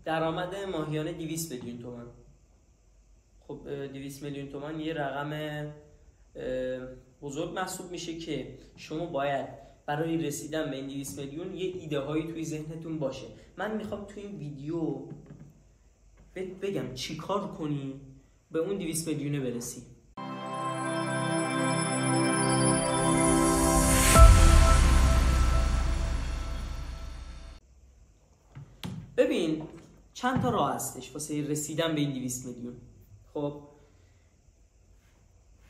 درآمد ماهیانه 200 میلیون تومان. خب 200 میلیون تومان یه رقم بزرگ محسوب میشه که شما باید برای رسیدن به این 200 میلیون یه ایده هایی توی ذهنتون باشه. من میخوام توی این ویدیو بگم چی کار کنی به اون 200 میلیونه برسی. ببین چند تا راه هستش واسه رسیدن به این 200 میلیون. خب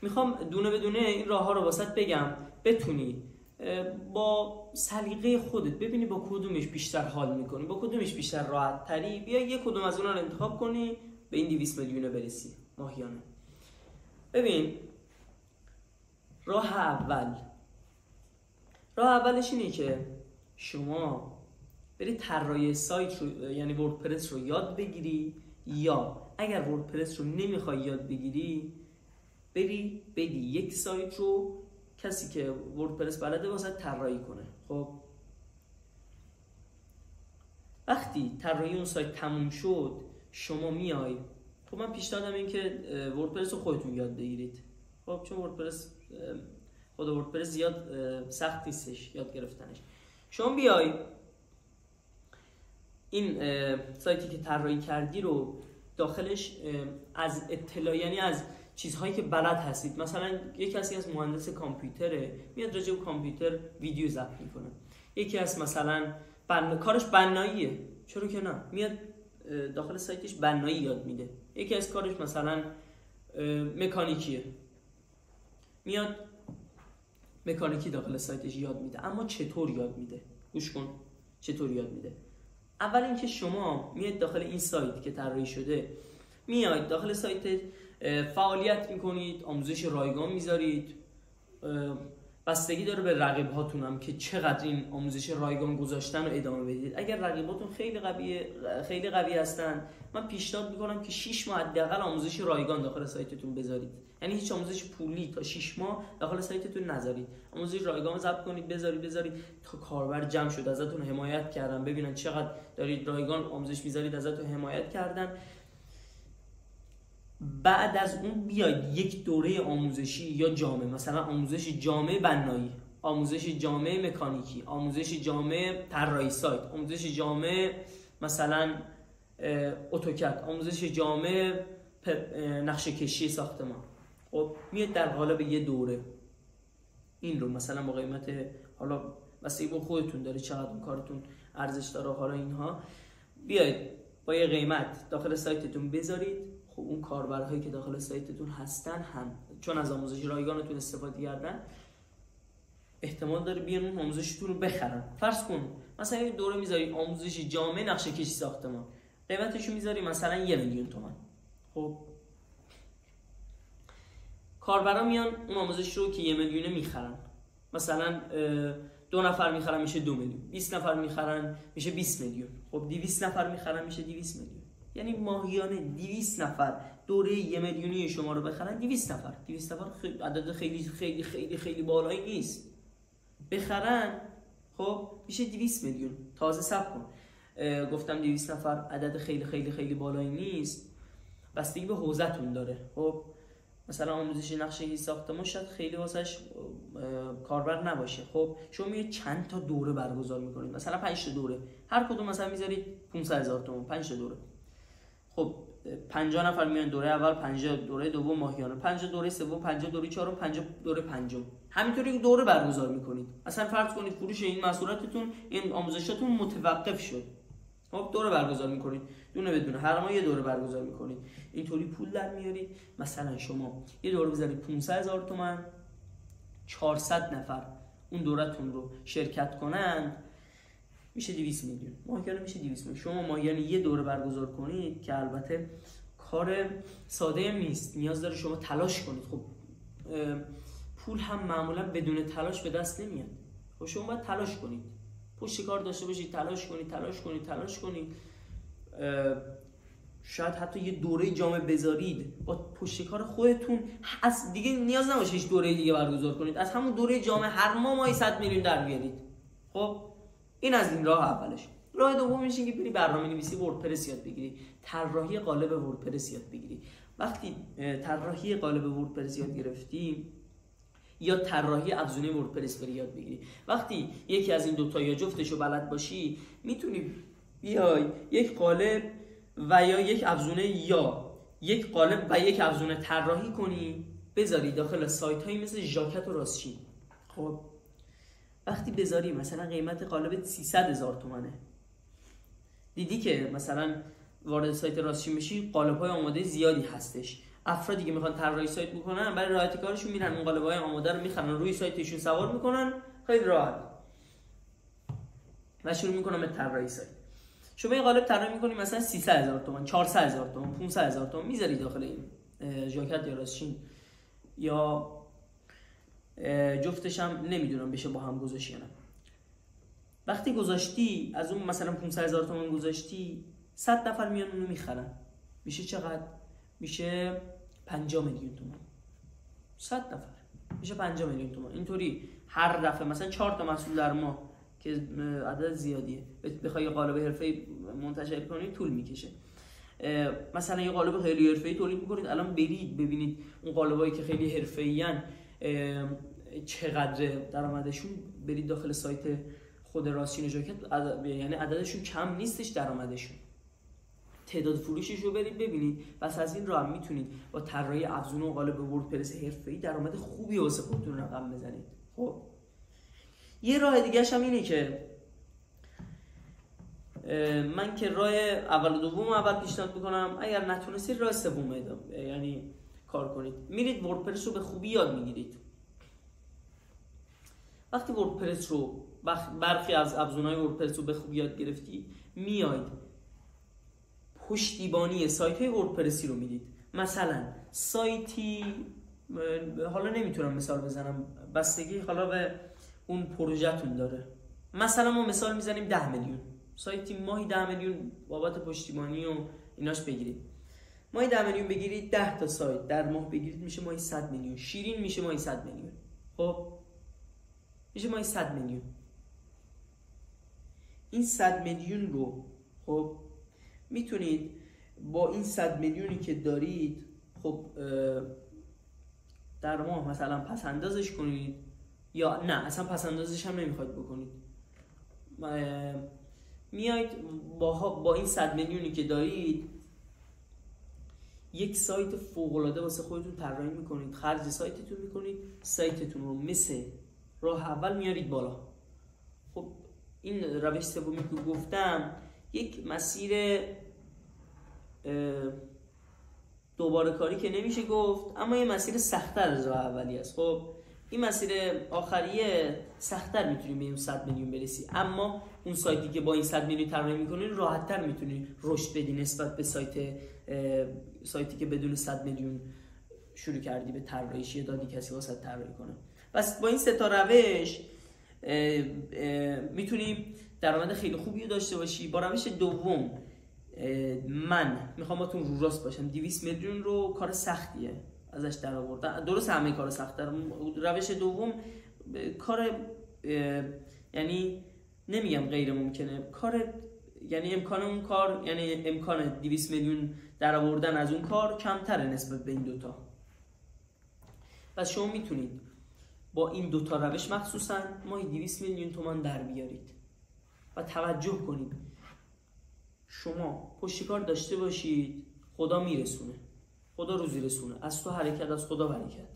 میخوام دونه بدونه این راه ها رو واسط بگم بتونی با سلیقه خودت ببینی با کدومش بیشتر حال میکنی، با کدومش بیشتر راحت تری، بیا یک کدوم از اونها رو انتخاب کنی به این 200 میلیون برسی ماهیانه. ببین راه اولش اینه که شما بری طراحی سایت رو یعنی وردپرس رو یاد بگیری، یا اگر وردپرس رو نمیخوای یاد بگیری بری بدی یک سایت رو کسی که وردپرس بلده واسه طراحی کنه. خب وقتی طراحی اون سایت تموم شد شما میای، خب من پیشنهادم این که وردپرس رو خودتون یاد بگیرید. خب چون خود وردپرس زیاد سخت نیستش یاد گرفتنش. شما بیای این سایتی که طراحی کردی رو داخلش از اطلاع یعنی از چیزهایی که بلد هستید، مثلا یک کسی از مهندس کامپیوتره میاد راجع به کامپیوتر ویدیو ضبط میکنه، یکی از مثلا کارش بناییه، چرا که نه میاد داخل سایتش بنایی یاد میده، یکی از کارش مثلا مکانیکیه میاد مکانیکی داخل سایتش یاد میده. اما چطور یاد میده؟ گوش کن چطور یاد میده. اول اینکه شما میاد داخل این سایت که طراحی شده، میاد داخل سایت فعالیت میکنید، آموزش رایگان میذارید، بستگی داره به رقیب هاتون هم که چقدر این آموزش رایگان گذاشتن و ادامه بدید. اگر رقیباتون خیلی قوی هستن من پیشنهاد میکنم که 6 ماه حداقل آموزش رایگان داخل سایتتون بذارید، یعنی هیچ آموزش پولی تا 6 ماه داخل سایتتون نذارید. آموزش رایگان ضبط کنید بذارید تا کاربر جمع شد ازتون حمایت کردن، ببینن چقدر دارید رایگان آموزش میذارید ازتون حمایت کردن. بعد از اون بیاید یک دوره آموزشی یا جامع، مثلا آموزش جامع بنایی، آموزش جامع مکانیکی، آموزش جامع طراحی سایت، آموزش جامع مثلا اتوکد، آموزش جامع نقشه کشی ساختمان. خب میاد در قالب یه دوره این رو مثلا با قیمت، حالا بستگی به خودتون داره چقدر اون کارتون ارزش داره، حالا اینها بیاید با یه قیمت داخل سایتتون بذارید. خب اون کاربرهایی که داخل سایتتون هستن هم چون از آموزش رایگانتون استفاده کردن احتمال داره بیان اون آموزشتون رو بخرن. فرض کن مثلا یه دوره میذاری آموزش جامع نقشه کشی ساختمان، قیمتشو میذاری مثلا 1 میلیون تومان. خب کاربرا میان اون آموزش رو که 1 میلیونه میخرن، مثلا 2 نفر میخرن میشه 2 میلیون، 20 نفر میخرن میشه 20 میلیون، خب 200 نفر میخرن میشه 200 میلیون. یعنی ماهیانه 200 نفر دوره 1 میلیونی شما رو بخرن. 200 نفر عدد خیلی خیلی خیلی خیلی بالایی نیست، بخرن خب میشه 200 میلیون. تازه صبر کن، گفتم 200 نفر عدد خیلی خیلی خیلی بالایی نیست، بستگی به حوزه‌تون داره. خب مثلا آموزش نقشه ساختمان شاید خیلی واسش کاربر نباشه. خب شما میاد چند تا دوره برگزار میکنید، مثلا 5 تا دوره، هر کدوم مثلا میذارید 500,000 تومان 5 تا دوره. خب 50 نفر میان دوره اول، 50 دوره دوم ماهیانه، 50 دوره سوم، 50 دوره چهارم، 50 دوره پنجم، همینطوری دوره برگزار میکنید. اصلا فرض کنید فروش این محصولاتتون این آموزشاتون متوقف شد، خب دوره برگزار میکنید، دونه بدونه هر ماه یه دوره برگزار میکنید، اینطوری پول در میارید. مثلا شما یه دوره بذارید 500,000 تومان، 400 نفر اون دورتون رو شرکت کنن میشه 200 میلیون. ماهیانه میشه 200 میلیون. شما ماهیانه یه دوره برگزار کنید که البته کار ساده نیست، نیاز داره شما تلاش کنید. خب پول هم معمولا بدون تلاش به دست نمیاد. خب شما باید تلاش کنید، پشت کار داشته باشید، تلاش کنید. شاید حتی یه دوره جامع بذارید با پشت کار خودتون، از دیگه نیاز نباشه هیچ دوره دیگه برگزار کنید، از همون دوره جامع هر ماه 100 میلیون در بیارید. خب این از این راه اولش. راه دومش اینه که بری برنامه‌نویسی وردپرس یاد بگیری، طراحی قالب وردپرس یاد بگیری. وقتی طراحی قالب وردپرس یاد گرفتی یا طراحی افزونه وردپرس بری یاد بگیری، وقتی یکی از این دوتا یا جفتشو بلد باشی میتونی بیای یک قالب و یا یک افزونه یا یک قالب و یک افزونه طراحی کنی بذاری داخل سایت هایی مثل ژاکت و راستچین. خب وقتی بذاری مثلا قیمت قالب 300,000 تومانه، دیدی که مثلا وارد سایت راستچین میشی قالب های آماده زیادی هستش، افرادی که میخوان طراحی سایت بکنن برای راحتی کارشون میرن اون قالب های آماده رو میخرن روی سایتشون سوار میکنن خیلی راحت و شروع میکنن به طراحی سایت. شما این قالب طراحی میکنی مثلا 300,000 تومان، 400,000 تومان، 500,000 تومان میذاری داخل این ژاکت یا راستچین یا جفتش هم نمیدونم بشه با هم گذاشتی یا نه. وقتی گذاشتی از اون مثلا 500,000 تومان گذاشتی 100 نفر میان اونو میخرن، میشه چقدر؟ میشه 50 میلیون تومان. 100 نفر میشه 50 میلیون تومان. اینطوری هر دفعه مثلا 4 تا محصول در ماه که عدد زیادیه بخوای قالب حرفه‌ای منتشر کنی طول میکشه. مثلا یه قالب خیلی حرفه‌ای تولید میکنید، الان برید ببینید اون قالبایی که خیلی حرفه‌ایان چقدر درآمدشون، برید داخل سایت خود راستچین و ژاکت یعنی عددشون کم نیستش درآمدشون. تعداد فروشش رو برید ببینید. پس از این راه میتونید با طراحی افزونه و قالب وردپرس حرفه‌ای درآمد خوبی واسه خودتون رقم بزنید. خب یه راه دیگه هم اینه که من که راه اول و دوم اول پیشنهاد میکنم، اگر نتونستید راه سوم یعنی کار کنید. میرید وردپرس رو به خوبی یاد میگیرید. وقتی وردپرس رو برخی از ابزارهای وردپرس رو به خوبی یاد گرفتی، میاید پشتیبانی سایت های وردپرسی رو میدید. مثلا سایتی، حالا نمیتونم مثال بزنم بستگی حالا به اون پروژه‌تون داره، مثلا ما مثال میزنیم 10 میلیون سایتی ماهی 10 میلیون بابت پشتیبانی و ایناش بگیرید. ماهی 10 میلیون بگیرید 10 تا سایت در ماه بگیرید میشه ماهی 100 میلیون. شیرین میشه ماهی 100 میلیون. خب میشه ماهی 100 میلیون. این 100 میلیون رو خب میتونید با این 100 میلیونی که دارید خب در ماه مثلا پس اندازش کنید، یا نه اصلا پس اندازش هم نمیخواید بکنید، میایید با این 100 میلیونی که دارید یک سایت فوق‌العاده واسه خودتون طراحی میکنید، خرج سایتتون میکنید، سایتتون رو مثل راه اول میارید بالا. خب این روش سومی که گفتم یک مسیر دوباره کاری که نمیشه گفت، اما یه مسیر سخت‌تر از راه اولی است. خب این مسیر آخریه سخت‌تر میتونی به اون 100 میلیون برسی، اما اون سایتی که با این 100 میلیون طراحی میکنی راحت‌تر میتونی رشد بدی نسبت به سایتی که بدون 100 میلیون شروع کردی به طراحیش، یا دادی کسی واسه طراحی کنه. پس با این سه تا روش میتونی درآمد خیلی خوبی رو داشته باشی. با روش دوم من میخوام باتون رو راست باشم، 200 میلیون رو کار سختیه ازش در آوردن. درست همه کار سخته. روش دوم کار یعنی نمیگم غیر ممکنه، کار یعنی امکان اون کار، یعنی امکان 200 میلیون در آوردن از اون کار کمتره نسبت به این دوتا. پس شما میتونید با این دوتا روش مخصوصا ماهی 200 میلیون تومان در بیارید. و توجه کنید شما پشتکار داشته باشید، خدا میرسونه، خدا روزی رسونه، از تو حرکت از خدا برکت.